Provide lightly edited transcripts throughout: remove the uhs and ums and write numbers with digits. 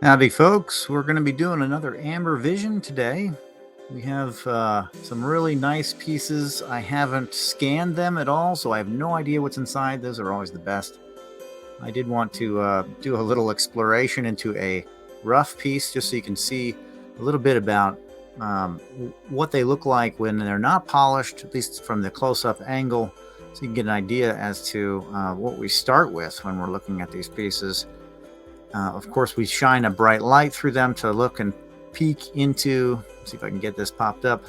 Howdy, folks. We're going to be doing another amber vision today. We have some really nice pieces. I haven't scanned them at all, so I have no idea what's inside. Those are always the best. I did want to do a little exploration into a rough piece just so you can see a little bit about what they look like when they're not polished, at least from the close-up angle, so you can get an idea as to what we start with when we're looking at these pieces. Of course, we shine a bright light through them to look and peek into, see if I can get this popped up,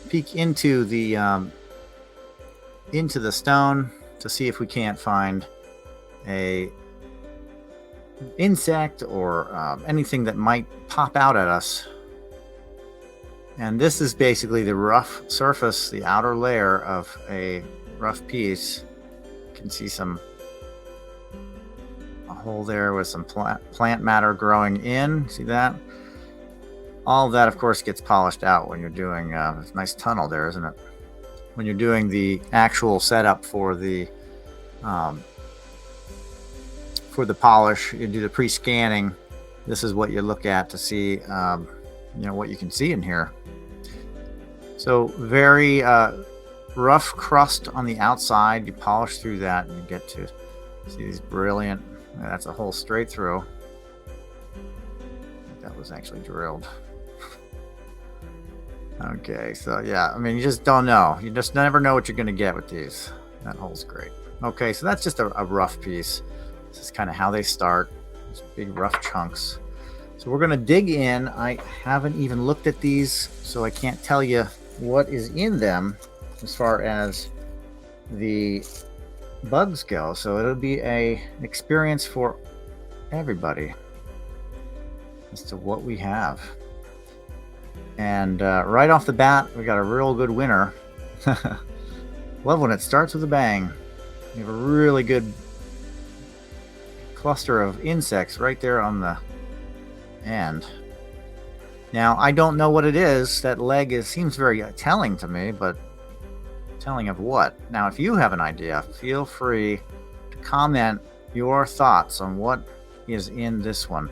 peek into the stone to see if we can't find a insect or anything that might pop out at us. And this is basically the rough surface, the outer layer of a rough piece. You can see a hole there with some plant matter growing in. See that? All of that, of course, gets polished out when you're doing it's a nice tunnel there, isn't it? When you're doing the actual setup for the polish, you do the pre-scanning. This is what you look at to see what you can see in here. So very rough crust on the outside. You polish through that and you get to see these brilliant, that's a hole straight through. That was actually drilled. Okay, so yeah, I mean, you just don't know. You just never know what you're going to get with these. That hole's great. Okay, so that's just a rough piece. This is kind of how they start. These big rough chunks. So we're going to dig in. I haven't even looked at these, so I can't tell you what is in them as far as the bugs go. So it'll be an experience for everybody as to what we have. And right off the bat, we got a real good winner. Love when it starts with a bang. We have a really good cluster of insects right there on the end. Now, I don't know what it is. That leg seems very telling to me, but telling of what? Now, if you have an idea, feel free to comment your thoughts on what is in this one.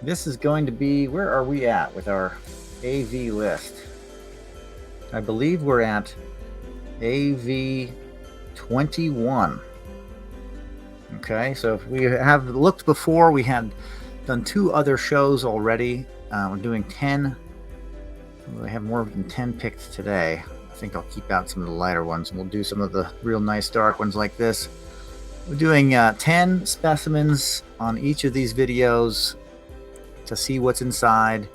This is going to be, where are we at with our AV list? I believe we're at AV 21. Okay, so if we have looked before, we had done 2 other shows already. We're doing 10. I have more than 10 picked today. I think I'll keep out some of the lighter ones, and we'll do some of the real nice dark ones like this. We're doing 10 specimens on each of these videos to see what's inside.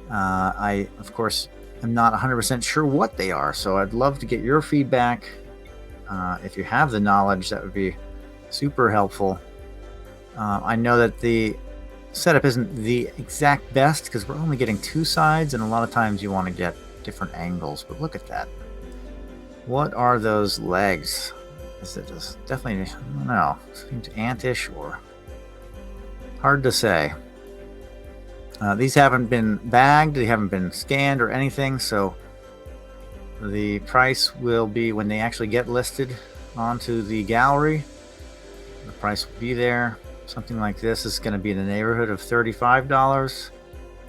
I, of course, am not 100% sure what they are, so I'd love to get your feedback. If you have the knowledge, that would be super helpful. I know that the setup isn't the exact best because we're only getting 2 sides, and a lot of times you want to get different angles, but look at that. What are those legs? Is it just definitely, I don't know, seems antish or hard to say. These haven't been bagged, they haven't been scanned or anything, so the price will be when they actually get listed onto the gallery. The price will be there. Something like this is going to be in the neighborhood of $35,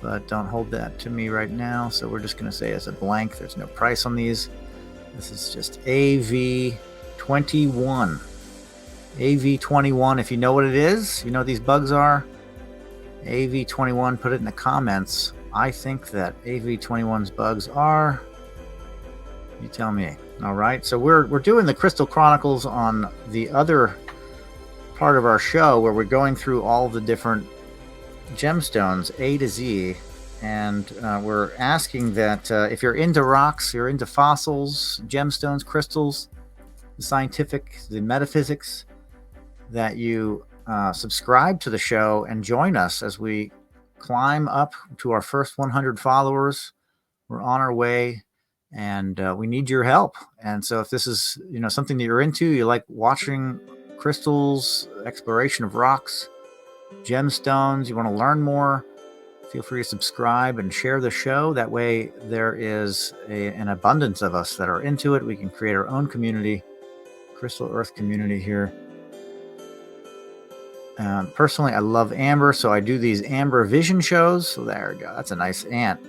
but don't hold that to me right now. So we're just going to say as a blank, there's no price on these. This is just AV21. AV21, if you know what it is, you know what these bugs are, AV21, put it in the comments. I think that AV21's bugs are, you tell me. All right, so we're doing the Crystal Chronicles on the other part of our show where we're going through all the different gemstones A to Z, and we're asking that if you're into rocks, you're into fossils, gemstones, crystals, the scientific, the metaphysics, that you subscribe to the show and join us as we climb up to our first 100 followers. We're on our way, and we need your help. And so if this is something that you're into, you like watching crystals, exploration of rocks, gemstones, you want to learn more, feel free to subscribe and share the show. That way there is an abundance of us that are into it. We can create our own community, Crystal Earth community here. Personally, I love amber, so I do these amber vision shows. So there we go. That's a nice ant.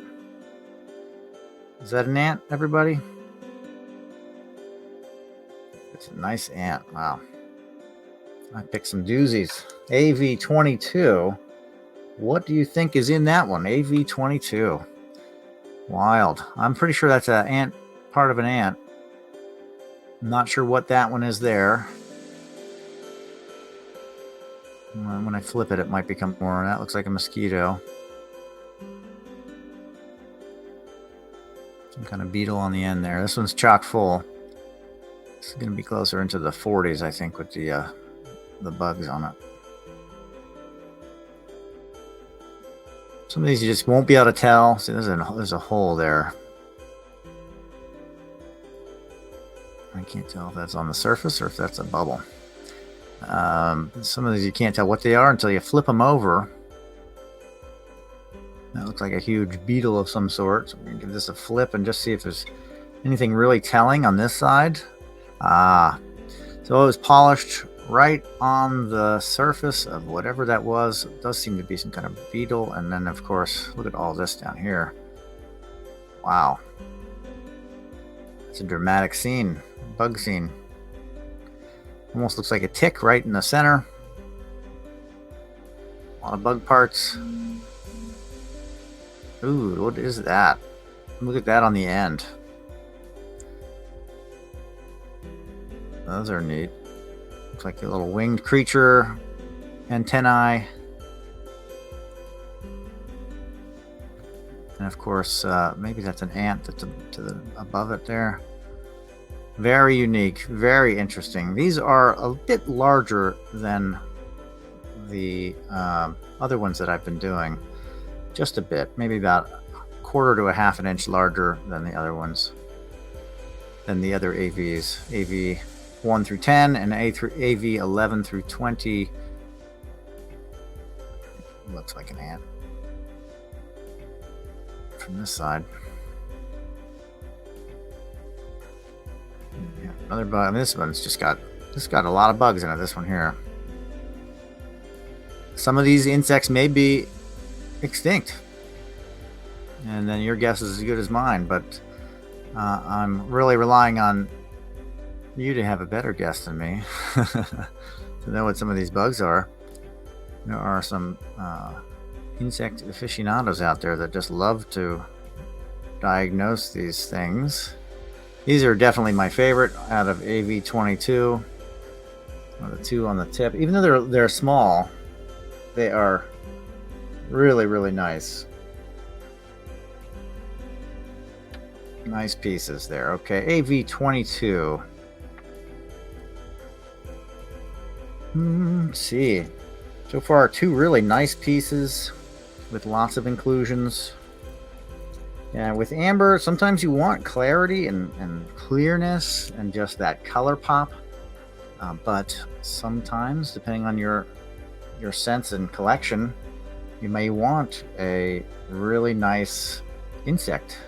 Is that an ant, everybody? It's a nice ant. Wow. I picked some doozies. AV22. What do you think is in that one? AV22. Wild. I'm pretty sure that's an ant, part of an ant. I'm not sure what that one is there. When I flip it, it might become more. That looks like a mosquito. Some kind of beetle on the end there. This one's chock full. This is going to be closer into the 40s, I think, with the bugs on it. Some of these you just won't be able to tell. See, there's a hole there. I can't tell if that's on the surface or if that's a bubble. Some of these you can't tell what they are until you flip them over. That looks like a huge beetle of some sort. So we're going to give this a flip and just see if there's anything really telling on this side. So it was polished right on the surface of whatever that was. It does seem to be some kind of beetle. And then, of course, look at all this down here. Wow. It's a dramatic scene, bug scene. Almost looks like a tick right in the center. A lot of bug parts. Ooh, what is that? Look at that on the end. Those are neat. Looks like a little winged creature. Antennae. And of course, maybe that's an ant that's to the above it there. Very unique, very interesting. These are a bit larger than the other ones that I've been doing. Just a bit, maybe about a quarter to a half an inch larger than the other ones, than the other AVs. AV 1 through 10 and AV 11 through 20. Looks like an ant from this side. Yeah, another bug. This one's just got a lot of bugs in it. This one here. Some of these insects may be extinct, and then your guess is as good as mine. But I'm really relying on you to have a better guess than me to know what some of these bugs are. There are some insect aficionados out there that just love to diagnose these things. These are definitely my favorite out of AV22. The two on the tip, even though they're small, they are really, really nice. Nice pieces there. Okay, AV22. Let's see. So far, two really nice pieces with lots of inclusions. Yeah, with amber, sometimes you want clarity and clearness and just that color pop. But sometimes, depending on your sense and collection, you may want a really nice insect.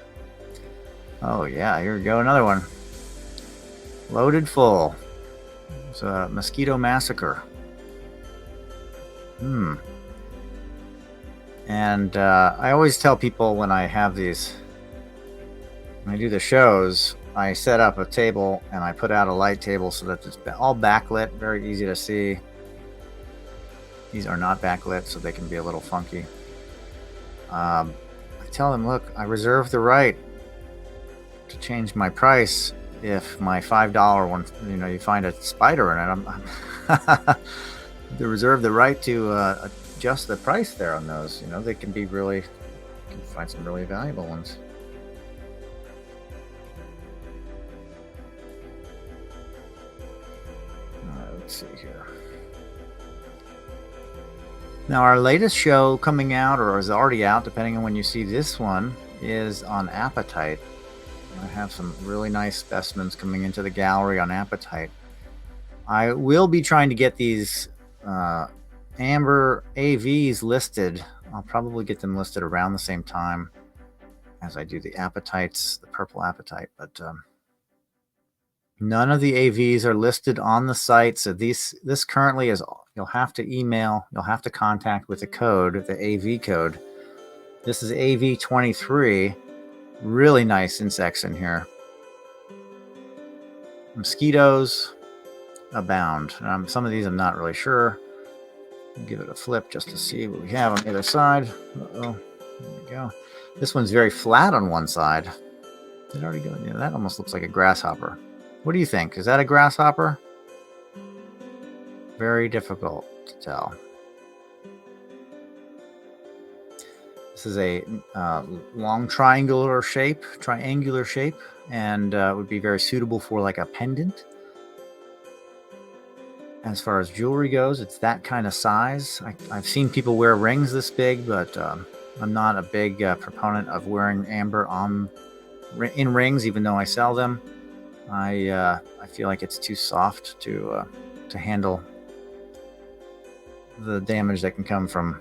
Oh yeah, here we go, another one. Loaded full. It's a mosquito massacre. And I always tell people when I have these, when I do the shows, I set up a table and I put out a light table so that it's all backlit, very easy to see. These are not backlit, so they can be a little funky. I tell them, look, I reserve the right to change my price if my $5 one, you find a spider in it. They reserve the right to adjust the price there on those. They can be really, you can find some really valuable ones. Let's see here. Now, our latest show coming out, or is already out, depending on when you see this one, is on apatite. I have some really nice specimens coming into the gallery on apatite. I will be trying to get these amber AVs listed. I'll probably get them listed around the same time as I do the apatites, the purple apatite. But None of the AVs are listed on the site, so this currently is, you'll have to email, you'll have to contact with the code, the AV code. This is AV23. Really nice insects in here. Mosquitoes abound. Some of these I'm not really sure. I'll give it a flip just to see what we have on the other side. Uh-oh. There we go. This one's very flat on one side. Did it already go? Yeah, that almost looks like a grasshopper. What do you think? Is that a grasshopper? Very difficult to tell. This is a long triangular shape, and would be very suitable for like a pendant. As far as jewelry goes, it's that kind of size. I've seen people wear rings this big, but I'm not a big proponent of wearing amber in rings, even though I sell them. I feel like it's too soft to handle the damage that can come from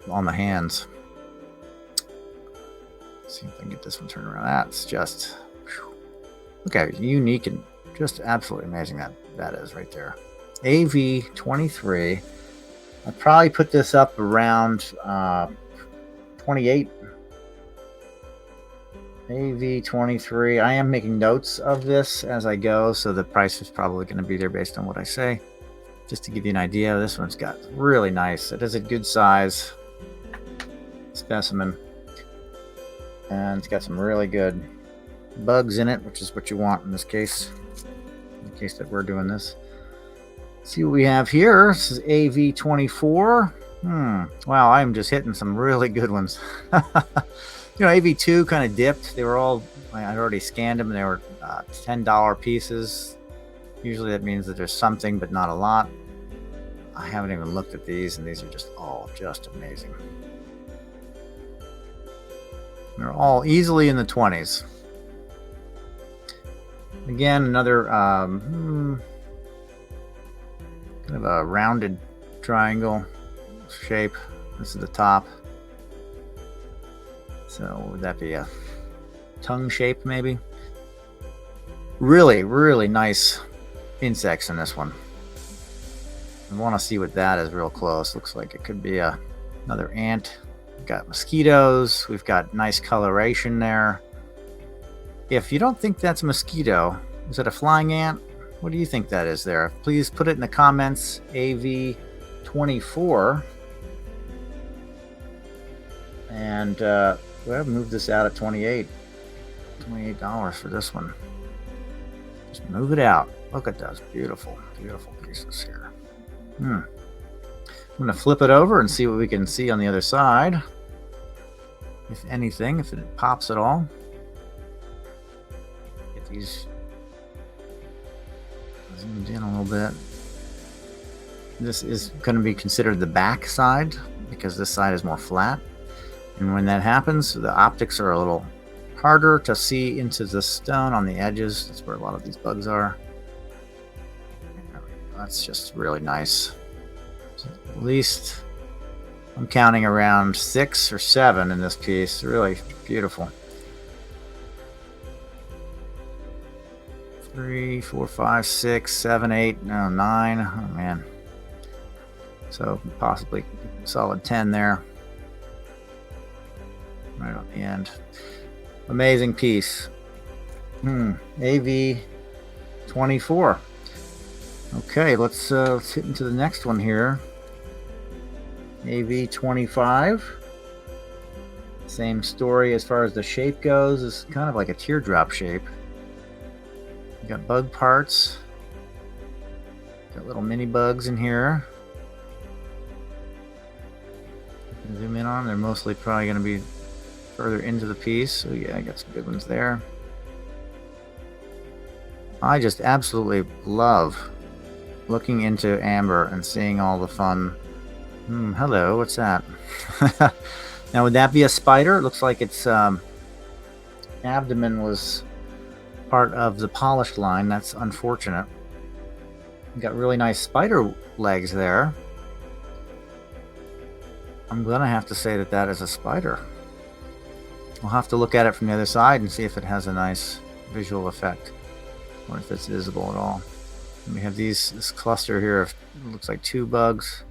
on the hands. Let's see if I can get this one turned around. That's just, look at it, unique and just absolutely amazing that is right there. AV23. I'd probably put this up around 28. AV23. I am making notes of this as I go, so the price is probably going to be there based on what I say. Just to give you an idea, this one's got really nice. It is a good size specimen, and it's got some really good bugs in it, which is what you want in this case. In the case that we're doing this. Let's see what we have here. This is AV24. Wow, I'm just hitting some really good ones. AV2 kind of dipped. They were all, I'd already scanned them, and they were $10 pieces. Usually that means that there's something, but not a lot. I haven't even looked at these, and these are just all just amazing. They're all easily in the 20s. Again, another kind of a rounded triangle shape. This is the top. So would that be a tongue shape maybe? Really, really nice insects in this one. I want to see what that is real close. Looks like it could be another ant. We've got mosquitoes. We've got nice coloration there. If you don't think that's a mosquito, is it a flying ant? What do you think that is there? Please put it in the comments. AV24. And we'll move this out at $28 for this one. Just move it out. Look at those beautiful, beautiful pieces here. I'm going to flip it over and see what we can see on the other side. If anything, if it pops at all. Get these zoomed in a little bit. This is going to be considered the back side because this side is more flat. And when that happens, the optics are a little harder to see into the stone on the edges. That's where a lot of these bugs are. That's just really nice. So at least I'm counting around 6 or 7 in this piece. Really beautiful. 3, 4, 5, 6, 7, 8, no, 9. Oh man. So possibly solid 10 there. Right on the end. Amazing piece. AV24. Okay, let's hit into the next one here. AV25. Same story as far as the shape goes. It's kind of like a teardrop shape. You got bug parts. Got little mini bugs in here. Zoom in on them. They're mostly probably going to be further into the piece. So yeah, I got some good ones there. I just absolutely love looking into amber and seeing all the fun. Hello, what's that? Now, would that be a spider? It looks like its abdomen was part of the polished line. That's unfortunate. Got really nice spider legs there. I'm gonna have to say that that is a spider. We'll have to look at it from the other side and see if it has a nice visual effect. I wonder if it's visible at all. And we have this cluster here of, it looks like 2 bugs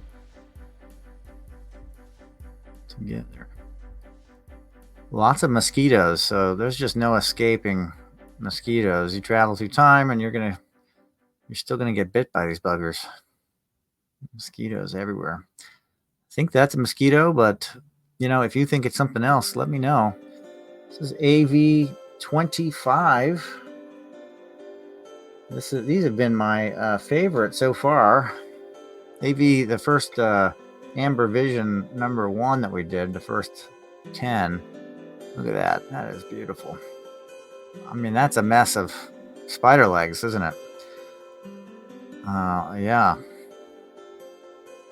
together. Lots of mosquitoes, so there's just no escaping mosquitoes. You travel through time and you're still gonna get bit by these buggers. Mosquitoes everywhere. I think that's a mosquito, but you know, if you think it's something else, let me know. This is AV25. These have been my favorite so far. AV, the first Amber Vision #1 that we did, the first 10. Look at that. That is beautiful. I mean, that's a mess of spider legs, isn't it? Yeah.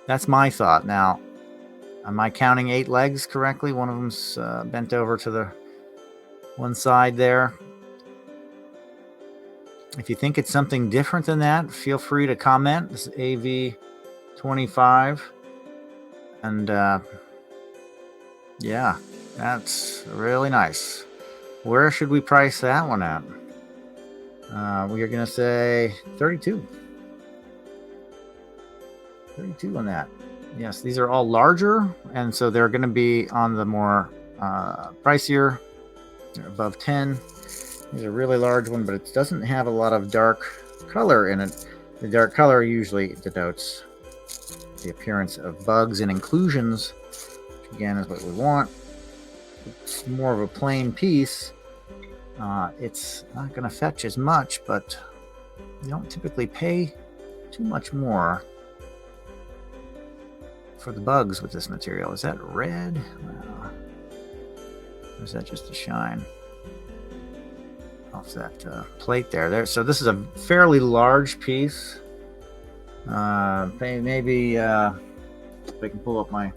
That's my thought. Now, am I counting 8 legs correctly? One of them's bent over to the one side there. If you think it's something different than that, feel free to comment. This is AV25. And yeah, that's really nice. Where should we price that one at? We are going to say 32. 32 on that. Yes, these are all larger, and so they're going to be on the more pricier. They're above 10. These are a really large one, but it doesn't have a lot of dark color in it. The dark color usually denotes the appearance of bugs and inclusions, which again is what we want. It's more of a plain piece. It's not going to fetch as much, but you don't typically pay too much more for the bugs with this material. Is that red? Or is that just a shine off that plate there? So this is a fairly large piece. Maybe if I can pull up my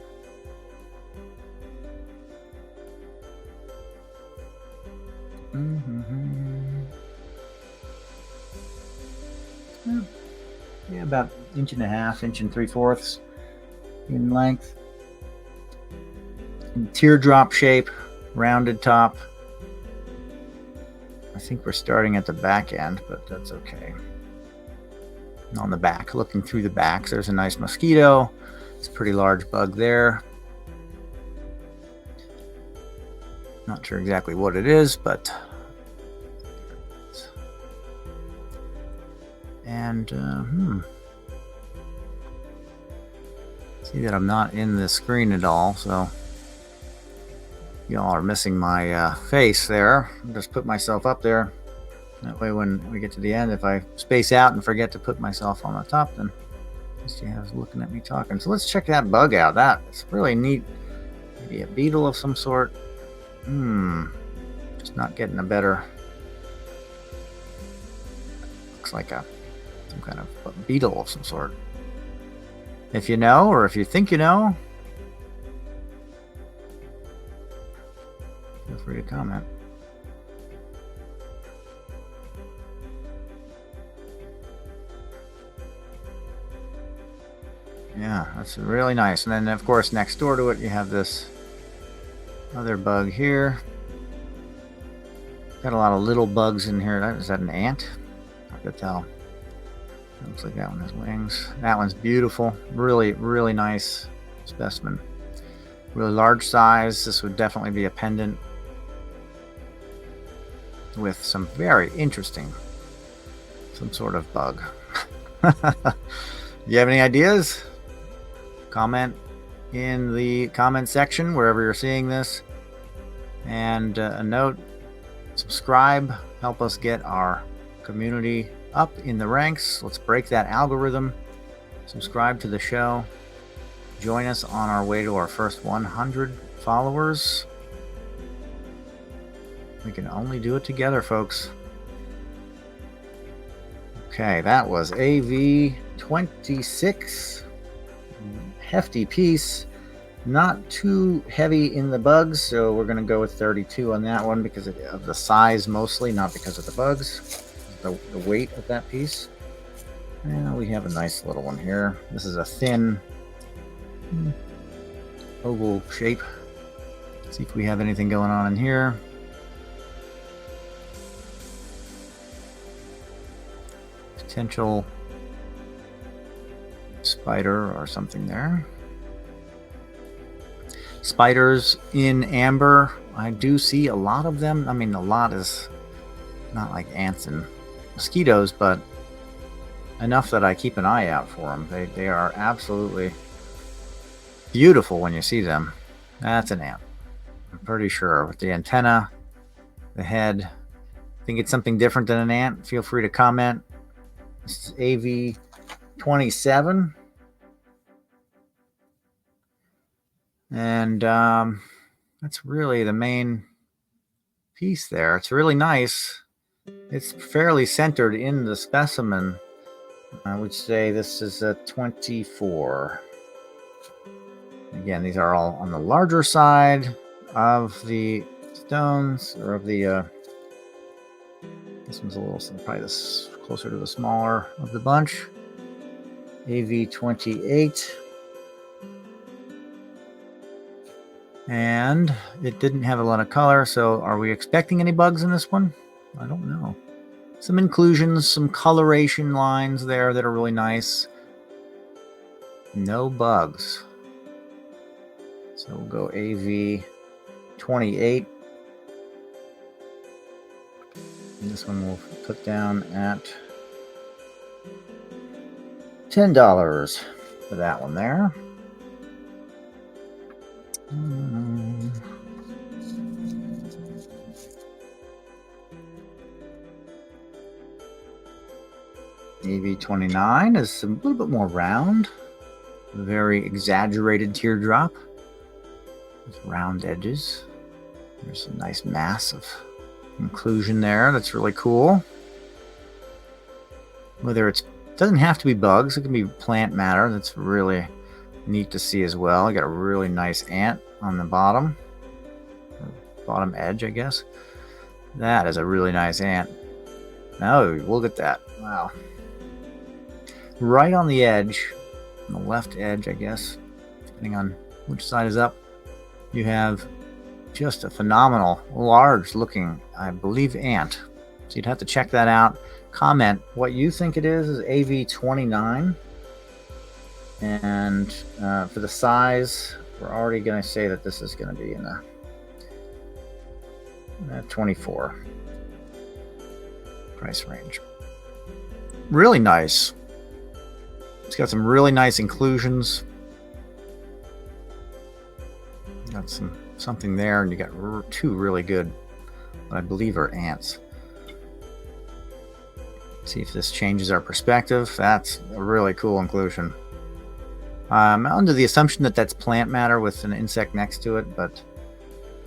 yeah, about 1.5 inches, 1 3/4 in length. Teardrop shape, rounded top. I think we're starting at the back end, but that's okay. On the back, looking through the back, there's a nice mosquito. It's a pretty large bug there. Not sure exactly what it is, but and see that I'm not in the screen at all, so y'all are missing my face there. I'll just put myself up there. That way when we get to the end, if I space out and forget to put myself on the top, then at least you have looking at me talking. So let's check that bug out. That's really neat. Maybe a beetle of some sort. Just not getting a better. Looks like some kind of beetle of some sort. If you know, or if you think you know, feel free to comment. Yeah, that's really nice. And then, of course, next door to it, you have this other bug here. Got a lot of little bugs in here. Is that an ant? I could tell. Looks like that one has wings. That one's beautiful. Really, really nice specimen. Really large size. This would definitely be a pendant with some very interesting, some sort of bug. You have any ideas? Comment in the comment section wherever you're seeing this. And a note, subscribe, help us get our community up in the ranks. Let's break that algorithm. Subscribe to the show. Join us on our way to our first 100 followers. We can only do it together, folks. Okay, that was AV26. Hefty piece. Not too heavy in the bugs, so we're going to go with 32 on that one because of the size mostly, not because of the bugs. The weight of that piece. And we have a nice little one here. This is a thin oval shape. Let's see if we have anything going on in here. potential spider or something there. Spiders in amber, I do see a lot of them. I mean, a lot is not like ants and mosquitoes, but enough that I keep an eye out for them. They are absolutely beautiful when you see them. That's an ant, I'm pretty sure, with the antenna, the head. Think it's something different than an ant? Feel free to comment. This is AV27. And that's really the main piece there. It's really nice. It's fairly centered in the specimen. I would say this is a 24. Again, these are all on the larger side of the stones, or of the this one's a little, probably this closer to the smaller of the bunch. AV28. And it didn't have a lot of color, so are we expecting any bugs in this one? I don't know. Some inclusions, some coloration lines there that are really nice. No bugs. So we'll go AV28. And this one we'll put down at $10 for that one there. AV29 is a little bit more round, very exaggerated teardrop with round edges. There's a nice mass of inclusion there. That's really cool. Whether it doesn't have to be bugs, it can be plant matter. That's really neat to see as well. I got a really nice ant on the bottom edge, I guess. That is a really nice ant. Now look at that. Wow. Right on the edge, on the left edge, I guess, depending on which side is up, you have just a phenomenal, large looking, I believe, ant. So you'd have to check that out. Comment what you think it is AV29. And for the size, we're already going to say that this is going to be in a 24 price range. Really nice. It's got some really nice inclusions. Got something there, and you got two really good, what I believe are ants. See if this changes our perspective. That's a really cool inclusion. I'm under the assumption that that's plant matter with an insect next to it, but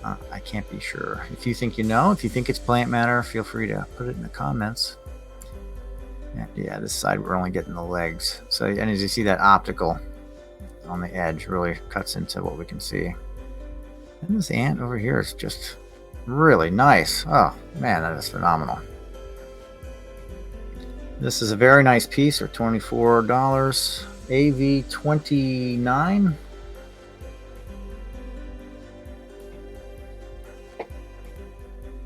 I can't be sure. If you think you know, if you think it's plant matter, feel free to put it in the comments. Yeah, this side we're only getting the legs. So, and as you see, that optical on the edge really cuts into what we can see. And this ant over here is just really nice. Oh man, that is phenomenal. This is a very nice piece for $24. AV29.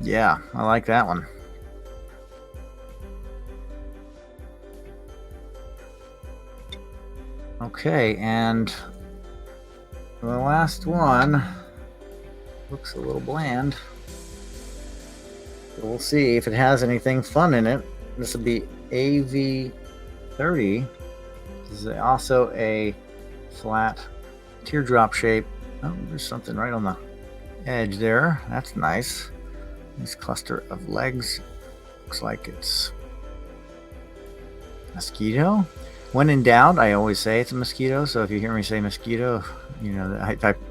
Yeah, I like that one. Okay, and the last one looks a little bland. So we'll see if it has anything fun in it. This will be AV30. This is also a flat teardrop shape. Oh, there's something right on the edge there. That's nice. Nice cluster of legs. Looks like it's mosquito. When in doubt, I always say it's a mosquito. So if you hear me say mosquito, you know,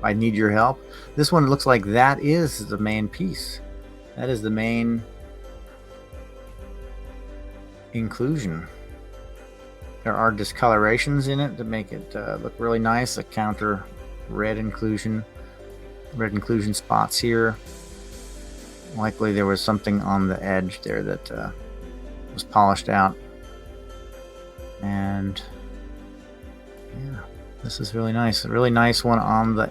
I need your help. This one looks like that is the main piece. That is the main inclusion. There are discolorations in it to make it look really nice. A counter red inclusion spots here. Likely there was something on the edge there that was polished out. And yeah, this is really nice. A really nice one on the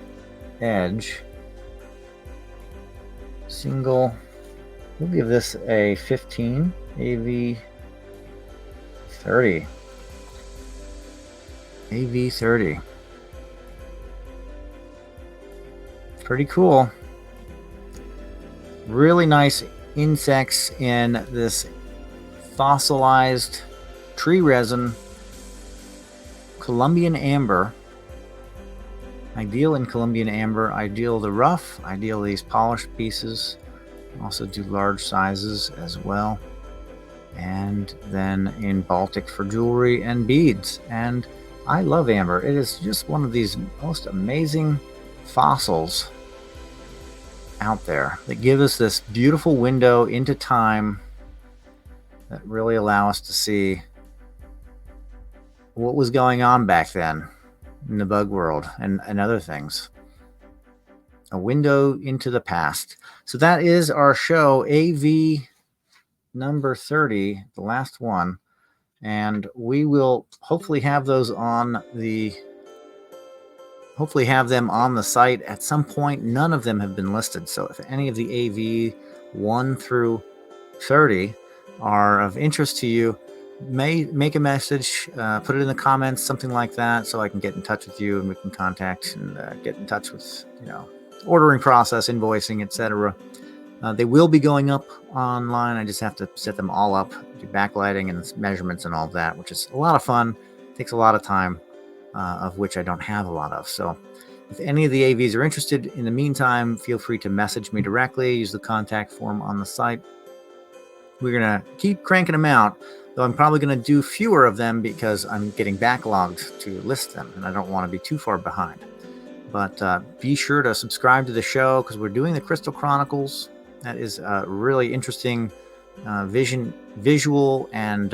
edge. Single. We'll give this a 15. AV 30. AV30. Pretty cool. Really nice insects in this fossilized tree resin, Colombian amber. Ideal in Colombian amber, ideal the rough, ideal these polished pieces. Also do large sizes as well. And then in Baltic for jewelry and beads. And I love amber. It is just one of these most amazing fossils out there that give us this beautiful window into time that really allow us to see what was going on back then in the bug world and other things. A window into the past. So that is our show, AV number 30, the last one. And we will hopefully have those on the site at some point. None of them have been listed. So if any of the AV 1 through 30 are of interest to you, make a message, put it in the comments, something like that, so I can get in touch with you and we can contact and get in touch with, ordering process, invoicing, etc. They will be going up online. I just have to set them all up, do backlighting and measurements and all that, which is a lot of fun. Takes a lot of time, of which I don't have a lot of. So if any of the AVs are interested, in the meantime, feel free to message me directly. Use the contact form on the site. We're going to keep cranking them out, though I'm probably going to do fewer of them because I'm getting backlogged to list them, and I don't want to be too far behind. But be sure to subscribe to the show because we're doing the Crystal Chronicles. That is a really interesting visual and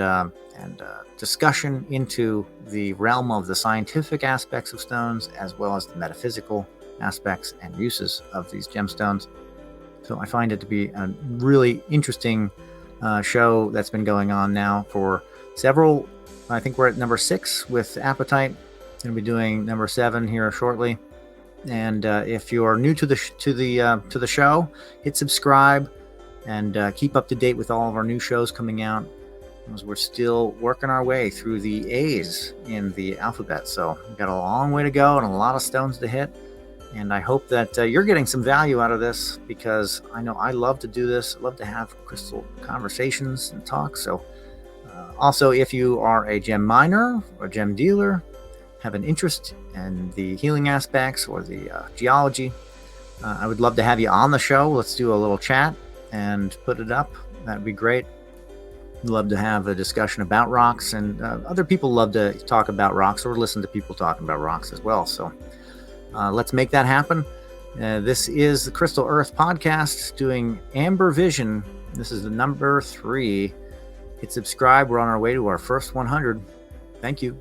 discussion into the realm of the scientific aspects of stones, as well as the metaphysical aspects and uses of these gemstones. So I find it to be a really interesting show that's been going on now for several. I think we're at number 6 with Appetite. Going to be doing number 7 here shortly. And if you're new to the show, hit subscribe and keep up to date with all of our new shows coming out, as we're still working our way through the A's in the alphabet. So we've got a long way to go and a lot of stones to hit. And I hope that you're getting some value out of this, because I know I love to do this. I love to have crystal conversations and talks. So also, if you are a gem miner or a gem dealer, have an interest in the healing aspects or the geology, I would love to have you on the show. Let's do a little chat and put it up. That'd be great. Love to have a discussion about rocks, and other people love to talk about rocks or listen to people talking about rocks as well. So let's make that happen. This is the Crystal Earth podcast doing Amber Vision. This is the number 3. Hit subscribe. We're on our way to our first 100. Thank you.